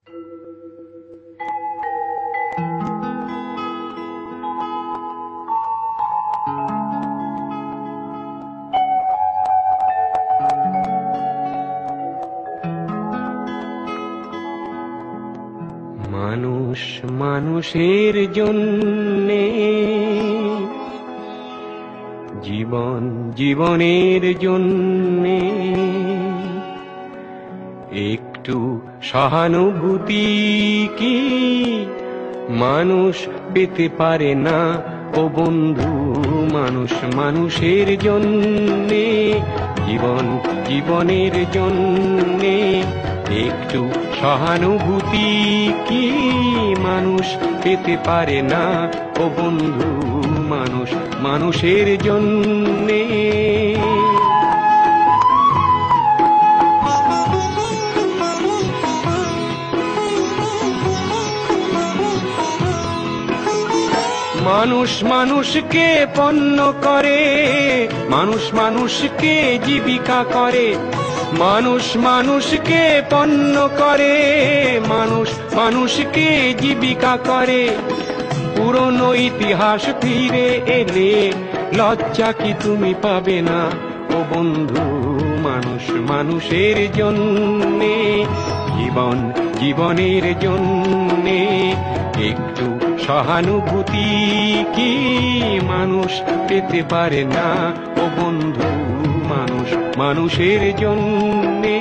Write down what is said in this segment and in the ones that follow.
মানুষ মানুষের জন্যে, জীবন জীবনের জন্যে একটু সহানুভূতি কি মানুষ পেতে পারে না ও বন্ধু? মানুষ মানুষের জন্যে, জীবন জীবনের জন্যে একটু সহানুভূতি কি মানুষ পেতে পারে না ও বন্ধু? মানুষ মানুষের জন্যে। মানুষ মানুষকে পণ্য করে, মানুষ মানুষকে জীবিকা করে, মানুষ মানুষকে পণ্য করে, মানুষ মানুষকে জীবিকা করে। পুরনো ইতিহাস ফিরে এলে লজ্জা কি তুমি পাবে না ও বন্ধু? মানুষ মানুষের জন্যে, জীবন জীবনের জন্যে একটু সহানুভূতি কি মানুষ পেতে পারে না ও বন্ধু? মানুষ মানুষের জন্যে।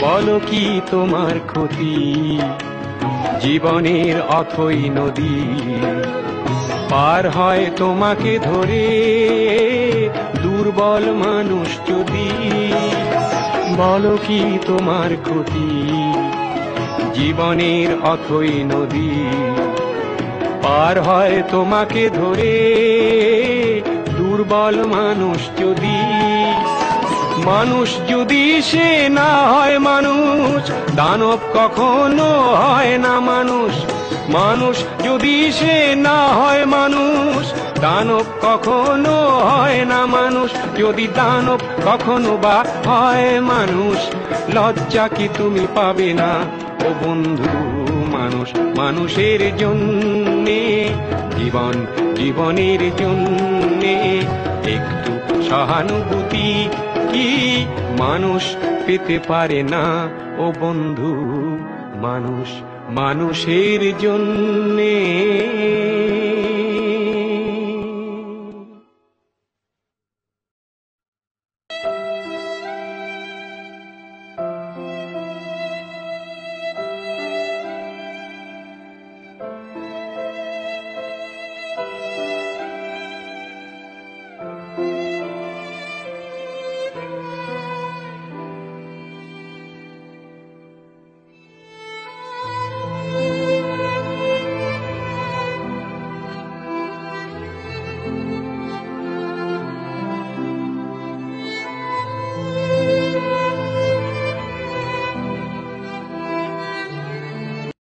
বলো কি তোমার ক্ষতি জীবনের অথই নদী পার হয় তোমাকে ধরে দুর্বল মানুষ যদি? বলো কি তোমার ক্ষতি জীবনের অথই নদী পার হয় তোমাকে ধরে দুর্বল মানুষ যদি? মানুষ যদি সে না হয় মানুষ, দানব কখনো হয় না মানুষ। মানুষ যদি সে না হয় মানুষ, দানব কখনো হয় না মানুষ। যদি দানব কখনো বা হয় মানুষ, লজ্জা কি তুমি পাবে না ও বন্ধু? মানুষ মানুষের জন্যে, জীবন জীবনের জন্যে একটু সহানুভূতি কি মানুষ পেতে পারে না ও বন্ধু? মানুষ মানুষের জন্যে।